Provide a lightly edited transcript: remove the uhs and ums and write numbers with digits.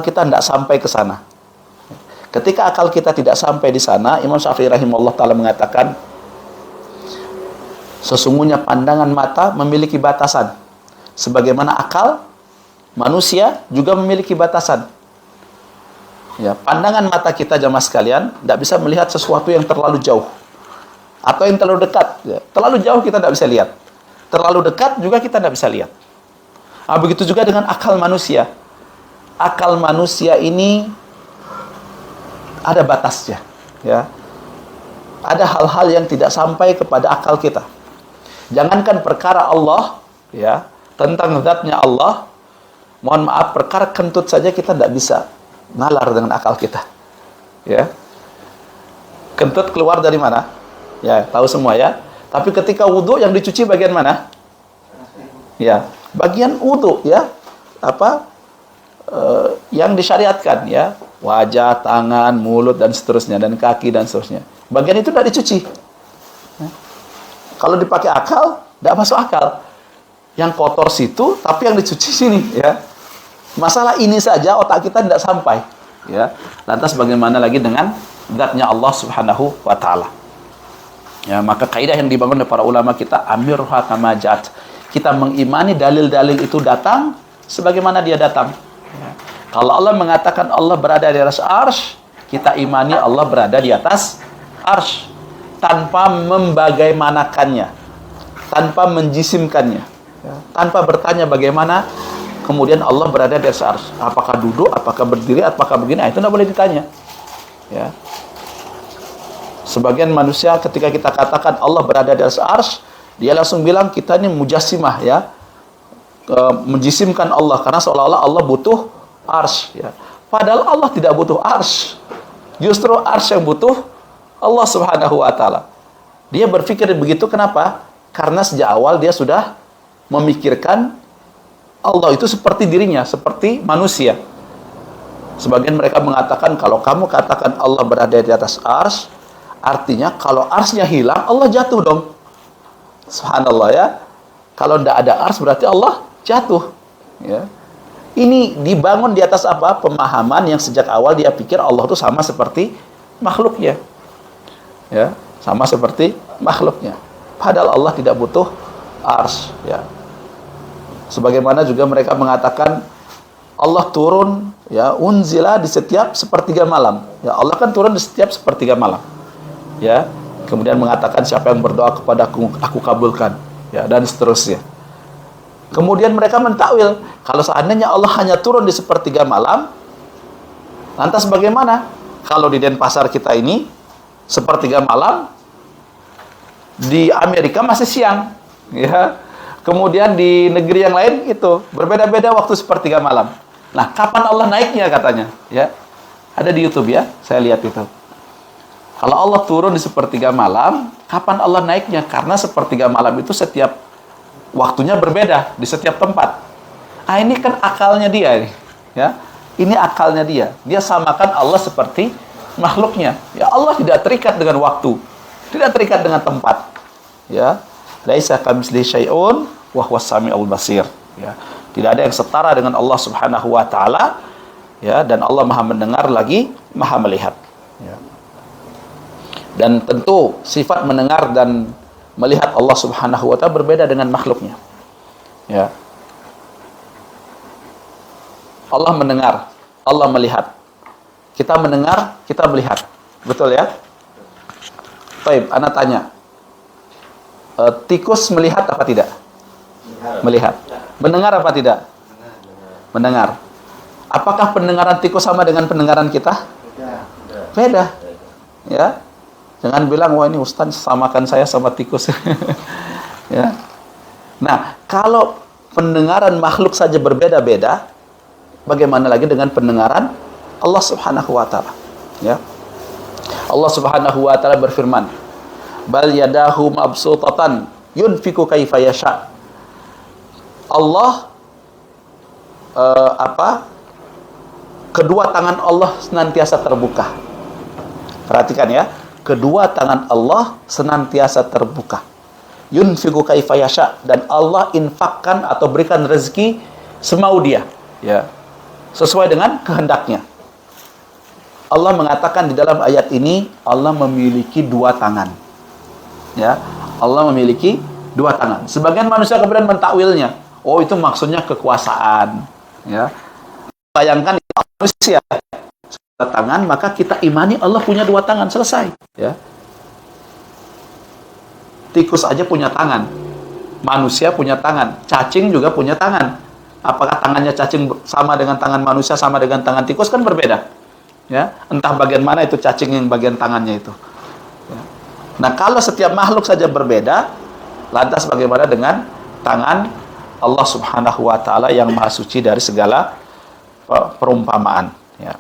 kita tidak sampai ke sana. Ketika akal kita tidak sampai di sana, Imam Syafi'i rahimahullah ta'ala mengatakan, sesungguhnya pandangan mata memiliki batasan, sebagaimana akal manusia juga memiliki batasan. Ya, pandangan mata kita jamaah sekalian tidak bisa melihat sesuatu yang terlalu jauh atau yang terlalu dekat. Ya, terlalu jauh kita tidak bisa lihat, terlalu dekat juga kita tidak bisa lihat. Nah, begitu juga dengan akal manusia. Akal manusia ini ada batasnya. Ya, ada hal-hal yang tidak sampai kepada akal kita. Jangankan perkara Allah, ya, tentang zatnya Allah, mohon maaf, perkara kentut saja kita tidak bisa nalar dengan akal kita. Ya, kentut keluar dari mana? Ya, tahu semua ya. Tapi ketika wudhu yang dicuci bagian mana? Ya, bagian wudhu ya. Apa? Yang disyariatkan ya, wajah, tangan, mulut dan seterusnya, dan kaki dan seterusnya. Bagian itu tidak dicuci. Ya. Kalau dipakai akal, tidak masuk akal. Yang kotor situ, tapi yang dicuci sini ya. Masalah ini saja otak kita tidak sampai, ya. Lantas bagaimana lagi dengan zatnya Allah Subhanahu wa taala? Ya, maka kaidah yang dibangun oleh para ulama kita, amirha kama ja'at. Kita mengimani dalil-dalil itu datang sebagaimana dia datang. Ya. Kalau Allah mengatakan Allah berada di atas arsy, kita imani Allah berada di atas arsy tanpa membagaimanakannya, tanpa menjisimkannya, ya. Tanpa bertanya bagaimana kemudian Allah berada di atas arsy. Apakah duduk, apakah berdiri, apakah begini? Nah, itu tidak boleh ditanya. Ya. Sebagian manusia ketika kita katakan Allah berada di atas arsy, dia langsung bilang kita ini mujassimah ya. Menjisimkan Allah karena seolah-olah Allah butuh arsy ya. Padahal Allah tidak butuh arsy. Justru arsy yang butuh Allah Subhanahu wa taala. Dia berpikir begitu kenapa? Karena sejak awal dia sudah memikirkan Allah itu seperti dirinya, seperti manusia. Sebagian mereka mengatakan kalau kamu katakan Allah berada di atas arsy, artinya kalau arsy-nya hilang, Allah jatuh dong. Subhanallah ya. Kalau tidak ada arsy berarti Allah jatuh. Ya. Ini dibangun di atas apa? Pemahaman yang sejak awal dia pikir Allah itu sama seperti makhluknya. Ya, sama seperti makhluknya. Padahal Allah tidak butuh arsy. Ya. Sebagaimana juga mereka mengatakan Allah turun ya unzila di setiap sepertiga malam. Ya, Allah kan turun di setiap sepertiga malam. Ya, kemudian mengatakan siapa yang berdoa kepadaku aku kabulkan. Ya, dan seterusnya. Kemudian mereka mentakwil kalau seandainya Allah hanya turun di sepertiga malam, lantas bagaimana kalau di Denpasar kita ini sepertiga malam, di Amerika masih siang, ya. Kemudian di negeri yang lain itu berbeda-beda waktu sepertiga malam. Nah, kapan Allah naiknya katanya? Ya, ada di YouTube ya, saya lihat itu. Kalau Allah turun di sepertiga malam, kapan Allah naiknya? Karena sepertiga malam itu setiap waktunya berbeda di setiap tempat. Ah, ini kan akalnya dia, ya. Ini akalnya dia. Dia samakan Allah seperti makhluknya. Ya, Allah tidak terikat dengan waktu, tidak terikat dengan tempat. Ya. Laisa kamitslihi syai'un wa huwas samiul basir. Ya. Tidak ada yang setara dengan Allah Subhanahu wa taala. Ya, dan Allah Maha mendengar lagi Maha melihat. Ya. Dan tentu sifat mendengar dan melihat Allah Subhanahu wa taala berbeda dengan makhluknya. Ya. Allah mendengar, Allah melihat. Kita mendengar, kita melihat. Betul ya? Baik, ana tanya. Tikus melihat apa tidak? Melihat. Mendengar apa tidak? Mendengar. Apakah pendengaran tikus sama dengan pendengaran kita? Beda. Ya. Jangan bilang, wah ini Ustaz samakan saya sama tikus. Ya. Nah, kalau pendengaran makhluk saja berbeda-beda, bagaimana lagi dengan pendengaran Allah Subhanahu wa taala? Ya. Allah Subhanahu wa taala berfirman, "Bal yadahu mabsutatan yunfiku kaifa yasha." Allah kedua tangan Allah senantiasa terbuka. Perhatikan ya, kedua tangan Allah senantiasa terbuka. Yunfiku kaifa yasha, dan Allah infakkan atau berikan rezeki semau dia, ya. sesuai dengan kehendaknya. Allah mengatakan di dalam ayat ini, Allah memiliki dua tangan. Ya, Allah memiliki dua tangan. Sebagian manusia kemudian mentakwilnya, oh itu maksudnya kekuasaan. Ya, bayangkan manusia dua tangan, maka kita imani Allah punya dua tangan, selesai. Ya, tikus aja punya tangan, manusia punya tangan, cacing juga punya tangan. Apakah tangannya cacing sama dengan tangan manusia, sama dengan tangan tikus? Kan berbeda. Ya, entah bagian mana itu cacing yang bagian tangannya itu. Ya. Nah, kalau setiap makhluk saja berbeda, lantas bagaimana dengan tangan Allah Subhanahu wa taala yang maha suci dari segala perumpamaan, ya.